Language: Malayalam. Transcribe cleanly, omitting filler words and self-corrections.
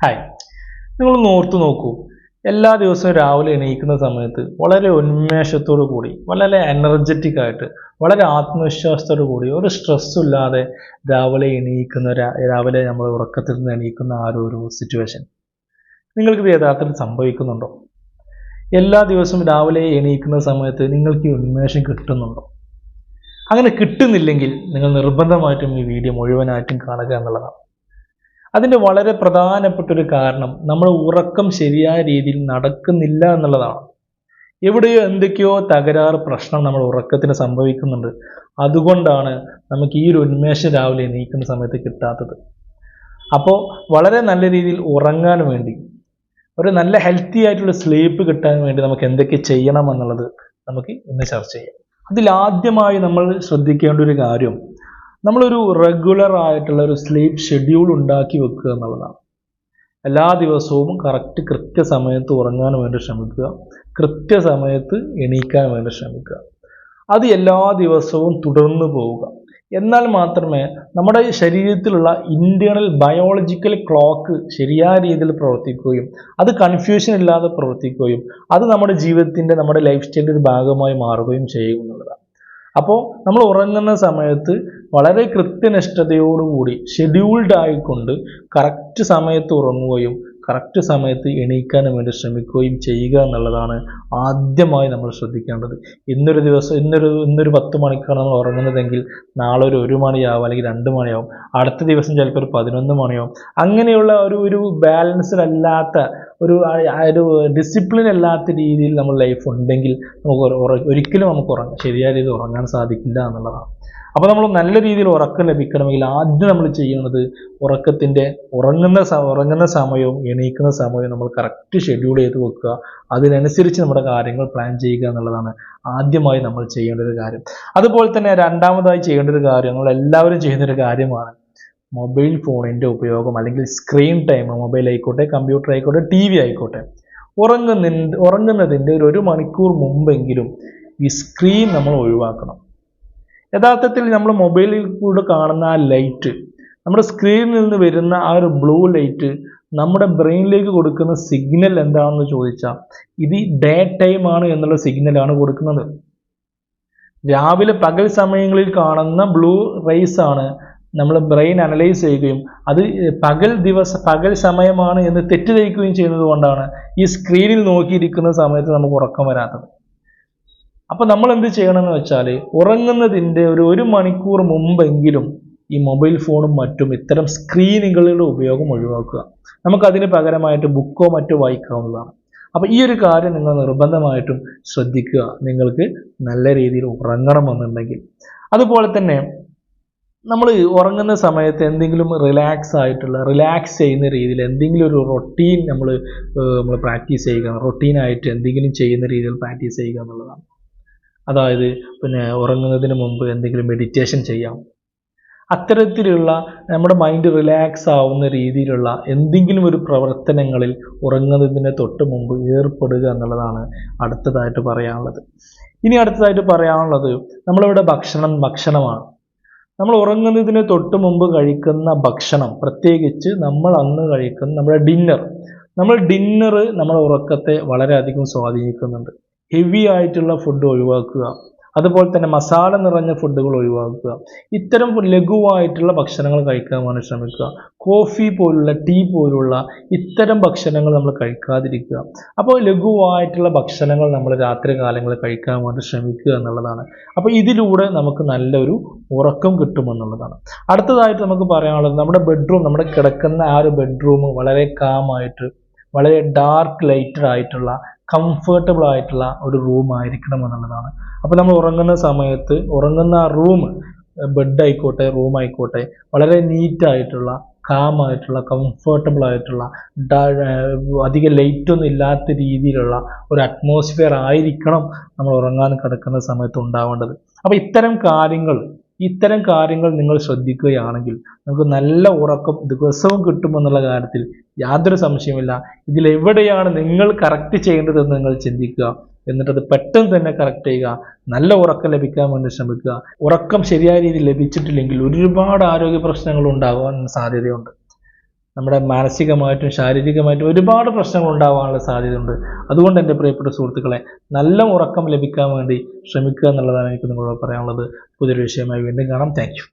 ഹായ്, നിങ്ങളൊന്ന് ഓർത്തു നോക്കൂ. എല്ലാ ദിവസവും രാവിലെ എണീക്കുന്ന സമയത്ത് വളരെ ഉന്മേഷത്തോടു കൂടി, വളരെ എനർജറ്റിക് ആയിട്ട്, വളരെ ആത്മവിശ്വാസത്തോടു കൂടി, ഒരു സ്ട്രെസ്സും ഇല്ലാതെ രാവിലെ രാവിലെ നമ്മൾ ഉറക്കത്തിൽ നിന്ന് എണീക്കുന്ന ഒരു സിറ്റുവേഷൻ നിങ്ങൾക്കിത് യഥാർത്ഥത്തിൽ സംഭവിക്കുന്നുണ്ടോ? എല്ലാ ദിവസവും രാവിലെ എണീക്കുന്ന സമയത്ത് നിങ്ങൾക്ക് ഈ ഉന്മേഷം കിട്ടുന്നുണ്ടോ? അങ്ങനെ കിട്ടുന്നില്ലെങ്കിൽ നിങ്ങൾ നിർബന്ധമായിട്ടും ഈ വീഡിയോ മുഴുവനായിട്ടും കാണുക എന്നുള്ളതാണ്. അതിൻ്റെ വളരെ പ്രധാനപ്പെട്ട ഒരു കാരണം നമ്മൾ ഉറക്കം ശരിയായ രീതിയിൽ നടക്കുന്നില്ല എന്നുള്ളതാണ്. എവിടെയോ എന്തൊക്കെയോ തകരാറ് പ്രശ്നം നമ്മൾ ഉറക്കത്തിന് സംഭവിക്കുന്നുണ്ട്. അതുകൊണ്ടാണ് നമുക്ക് ഈ ഒരു ഉന്മേഷം രാവിലെ എണീക്കുന്ന സമയത്ത് കിട്ടാത്തത്. അപ്പോൾ വളരെ നല്ല രീതിയിൽ ഉറങ്ങാൻ വേണ്ടി, ഒരു നല്ല ഹെൽത്തി ആയിട്ടുള്ള സ്ലീപ്പ് കിട്ടാൻ വേണ്ടി നമുക്ക് എന്തൊക്കെ ചെയ്യണം എന്നുള്ളത് നമുക്ക് ഇന്ന് ചർച്ച ചെയ്യാം. അതിലാദ്യമായി നമ്മൾ ശ്രദ്ധിക്കേണ്ട ഒരു കാര്യം, നമ്മളൊരു റെഗുലർ ആയിട്ടുള്ള ഒരു സ്ലീപ്പ് ഷെഡ്യൂൾ ഉണ്ടാക്കി വെക്കുക എന്നുള്ളതാണ്. എല്ലാ ദിവസവും കൃത്യസമയത്ത് ഉറങ്ങാൻ വേണ്ടി ശ്രമിക്കുക, കൃത്യസമയത്ത് എണീക്കാൻ വേണ്ടി ശ്രമിക്കുക. അത് എല്ലാ ദിവസവും തുടർന്നു പോവുക. എന്നാൽ മാത്രമേ നമ്മുടെ ശരീരത്തിലുള്ള ഇന്റേണൽ ബയോളജിക്കൽ ക്ലോക്ക് ശരിയായ രീതിയിൽ പ്രവർത്തിക്കുകയും അത് കൺഫ്യൂഷൻ ഇല്ലാതെ പ്രവർത്തിക്കുകയും അത് നമ്മുടെ ജീവിതത്തിൻ്റെ, നമ്മുടെ ലൈഫ് സ്റ്റൈലിൻ്റെ ഒരു ഭാഗമായി മാറുകയും ചെയ്യുമെന്നുള്ളതാണ്. അപ്പോൾ നമ്മൾ ഉറങ്ങുന്ന സമയത്ത് വളരെ കൃത്യനിഷ്ഠതയോടുകൂടി ഷെഡ്യൂൾഡ് ആയിക്കൊണ്ട് കറക്റ്റ് സമയത്ത് ഉറങ്ങുകയും കറക്റ്റ് സമയത്ത് എണീക്കാനും വേണ്ടി ശ്രമിക്കുകയും ചെയ്യുക എന്നുള്ളതാണ് ആദ്യമായി നമ്മൾ ശ്രദ്ധിക്കേണ്ടത്. ഇന്നൊരു 10 മണിക്കാണ് നമ്മൾ ഉറങ്ങുന്നതെങ്കിൽ നാളെ ഒരു 1 മണിയാവും, അല്ലെങ്കിൽ 2 മണിയാവും, അടുത്ത ദിവസം ചിലപ്പോൾ ഒരു 11 മണിയാവും. അങ്ങനെയുള്ള ഒരു ബാലൻസ്ഡ് അല്ലാത്ത ഒരു ഡിസിപ്ലിൻ അല്ലാത്ത രീതിയിൽ നമ്മൾ ലൈഫ് ഉണ്ടെങ്കിൽ ഒരിക്കലും നമുക്ക് ശരിയായ രീതിയിൽ ഉറങ്ങാൻ സാധിക്കില്ല എന്നുള്ളതാണ്. അപ്പോൾ നമ്മൾ നല്ല രീതിയിൽ ഉറക്കം ലഭിക്കണമെങ്കിൽ ആദ്യം നമ്മൾ ചെയ്യുന്നത് ഉറങ്ങുന്ന സമയവും എണീക്കുന്ന സമയവും നമ്മൾ കറക്റ്റ് ഷെഡ്യൂൾ ചെയ്ത് വെക്കുക. അതിനനുസരിച്ച് നമ്മുടെ കാര്യങ്ങൾ പ്ലാൻ ചെയ്യുക എന്നുള്ളതാണ് ആദ്യമായി നമ്മൾ ചെയ്യേണ്ട ഒരു കാര്യം. അതുപോലെ തന്നെ രണ്ടാമതായി ചെയ്യേണ്ട ഒരു കാര്യം, നമ്മൾ എല്ലാവരും ചെയ്യുന്ന ഒരു കാര്യമാണ് മൊബൈൽ ഫോണിൻ്റെ ഉപയോഗം, അല്ലെങ്കിൽ സ്ക്രീൻ ടൈം. മൊബൈൽ ആയിക്കോട്ടെ, കമ്പ്യൂട്ടർ ആയിക്കോട്ടെ, TV ആയിക്കോട്ടെ, ഉറങ്ങുന്നതിൻ്റെ ഒരു മണിക്കൂർ മുമ്പെങ്കിലും ഈ സ്ക്രീൻ നമ്മൾ ഒഴിവാക്കണം. യഥാർത്ഥത്തിൽ നമ്മൾ മൊബൈലിൽ കൂടെ കാണുന്ന ആ ലൈറ്റ്, നമ്മുടെ സ്ക്രീനിൽ നിന്ന് വരുന്ന ആ ഒരു ബ്ലൂ ലൈറ്റ് നമ്മുടെ ബ്രെയിനിലേക്ക് കൊടുക്കുന്ന സിഗ്നൽ എന്താണെന്ന് ചോദിച്ചാൽ ഇത് ഡേ ടൈം ആണ് എന്നുള്ള സിഗ്നലാണ് കൊടുക്കുന്നത്. രാവിലെ പകൽ സമയങ്ങളിൽ കാണുന്ന ബ്ലൂ റേസ് ആണ് നമ്മൾ ബ്രെയിൻ അനലൈസ് ചെയ്യുകയും അത് പകൽ സമയമാണ് എന്ന് തെറ്റിദ്ധരിക്കുകയും ചെയ്യുന്നത് കൊണ്ടാണ് ഈ സ്ക്രീനിൽ നോക്കിയിരിക്കുന്ന സമയത്ത് നമുക്ക് ഉറക്കം വരാത്തത്. അപ്പോൾ നമ്മൾ എന്ത് ചെയ്യണമെന്ന് വെച്ചാൽ ഉറങ്ങുന്നതിൻ്റെ ഒരു മണിക്കൂർ മുമ്പെങ്കിലും ഈ മൊബൈൽ ഫോണും മറ്റും ഇത്തരം സ്ക്രീനുകളുടെ ഉപയോഗം ഒഴിവാക്കുക. നമുക്കതിന് പകരമായിട്ട് ബുക്കോ മറ്റോ വായിക്കാവുന്നതാണ്. അപ്പോൾ ഈ ഒരു കാര്യം നിങ്ങൾ നിർബന്ധമായിട്ടും ശ്രദ്ധിക്കുക, നിങ്ങൾക്ക് നല്ല രീതിയിൽ ഉറങ്ങണമെന്നുണ്ടെങ്കിൽ. അതുപോലെ തന്നെ നമ്മൾ ഉറങ്ങുന്ന സമയത്ത് എന്തെങ്കിലും റിലാക്സ് ചെയ്യുന്ന രീതിയിൽ എന്തെങ്കിലും ഒരു റൊട്ടീൻ നമ്മൾ പ്രാക്ടീസ് ചെയ്യുക, റൊട്ടീനായിട്ട് എന്തെങ്കിലും ചെയ്യുന്ന രീതിയിൽ പ്രാക്ടീസ് ചെയ്യുക എന്നുള്ളതാണ്. അതായത് ഉറങ്ങുന്നതിന് മുമ്പ് എന്തെങ്കിലും മെഡിറ്റേഷൻ ചെയ്യാം. അത്തരത്തിലുള്ള നമ്മുടെ മൈൻഡ് റിലാക്സ് ആവുന്ന രീതിയിലുള്ള എന്തെങ്കിലും ഒരു പ്രവർത്തനങ്ങളിൽ ഉറങ്ങുന്നതിന് തൊട്ട് മുമ്പ് ഏർപ്പെടുക എന്നുള്ളതാണ് അടുത്തതായിട്ട് പറയാനുള്ളത്. ഇനി അടുത്തതായിട്ട് പറയാനുള്ളത്, നമ്മളിവിടെ ഭക്ഷണമാണ്. നമ്മൾ ഉറങ്ങുന്നതിന് തൊട്ട് മുമ്പ് കഴിക്കുന്ന ഭക്ഷണം, പ്രത്യേകിച്ച് നമ്മൾ അന്ന് കഴിക്കുന്ന നമ്മുടെ ഡിന്നർ നമ്മുടെ ഉറക്കത്തെ വളരെയധികം സ്വാധീനിക്കുന്നുണ്ട്. ഹെവി ആയിട്ടുള്ള ഫുഡ് ഒഴിവാക്കുക. അതുപോലെ തന്നെ മസാല നിറഞ്ഞ ഫുഡുകൾ ഒഴിവാക്കുക. ഇത്തരം ലഘുവായിട്ടുള്ള ഭക്ഷണങ്ങൾ കഴിക്കാൻ വേണ്ടി ശ്രമിക്കുക. കോഫി പോലുള്ള, ടീ പോലുള്ള ഇത്തരം ഭക്ഷണങ്ങൾ നമ്മൾ കഴിക്കാതിരിക്കുക. അപ്പോൾ ലഘുവായിട്ടുള്ള ഭക്ഷണങ്ങൾ നമ്മൾ രാത്രി കാലങ്ങളിൽ കഴിക്കാൻ വേണ്ടി ശ്രമിക്കുക എന്നുള്ളതാണ്. അപ്പോൾ ഇതിലൂടെ നമുക്ക് നല്ലൊരു ഉറക്കം കിട്ടുമെന്നുള്ളതാണ്. അടുത്തതായിട്ട് നമുക്ക് പറയാനുള്ളത്, നമ്മുടെ കിടക്കുന്ന ആ ഒരു ബെഡ്റൂം വളരെ കാമായിട്ട്, വളരെ ഡാർക്ക് ലൈറ്റഡ് ആയിട്ടുള്ള, കംഫർട്ടബിൾ ആയിട്ടുള്ള ഒരു റൂം ആയിരിക്കണം എന്നുള്ളതാണ്. അപ്പോൾ നമ്മൾ ഉറങ്ങുന്ന സമയത്ത് ഉറങ്ങുന്ന റൂം, ബെഡ് ആയിക്കോട്ടെ, റൂം ആയിക്കോട്ടെ, വളരെ നീറ്റായിട്ടുള്ള, കാമായിട്ടുള്ള, കംഫർട്ടബിൾ ആയിട്ടുള്ള, അധികം ലൈറ്റൊന്നും ഇല്ലാത്ത രീതിയിലുള്ള ഒരു അറ്റ്മോസ്ഫിയർ ആയിരിക്കണം നമ്മൾ ഉറങ്ങാൻ കിടക്കുന്ന സമയത്ത് ഉണ്ടാവേണ്ടത്. അപ്പോൾ ഇത്തരം കാര്യങ്ങൾ നിങ്ങൾ ശ്രദ്ധിക്കുകയാണെങ്കിൽ നമുക്ക് നല്ല ഉറക്കം ദിവസവും കിട്ടുമെന്നുള്ള കാര്യത്തിൽ യാതൊരു സംശയമില്ല. ഇതിലെവിടെയാണ് നിങ്ങൾ കറക്റ്റ് ചെയ്യേണ്ടതെന്ന് നിങ്ങൾ ചിന്തിക്കുക, എന്നിട്ടത് പെട്ടെന്ന് തന്നെ കറക്റ്റ് ചെയ്യുക. നല്ല ഉറക്കം ലഭിക്കാൻ വേണ്ടി ശ്രമിക്കുക. ഉറക്കം ശരിയായ രീതിയിൽ ലഭിച്ചിട്ടില്ലെങ്കിൽ ഒരുപാട് ആരോഗ്യ പ്രശ്നങ്ങൾ ഉണ്ടാകാൻ സാധ്യതയുണ്ട്. നമ്മുടെ മാനസികമായിട്ടും ശാരീരികമായിട്ടും ഒരുപാട് പ്രശ്നങ്ങൾ ഉണ്ടാവാനുള്ള സാധ്യതയുണ്ട്. അതുകൊണ്ട് എൻ്റെ പ്രിയപ്പെട്ട സുഹൃത്തുക്കളെ, നല്ല ഉറക്കം ലഭിക്കാൻ വേണ്ടി ശ്രമിക്കുക എന്നുള്ളതാണ് എനിക്ക് നിങ്ങളോട് പറയാനുള്ളത്. പുതിയൊരു വിഷയമായി വീണ്ടും കാണാം. Thank you.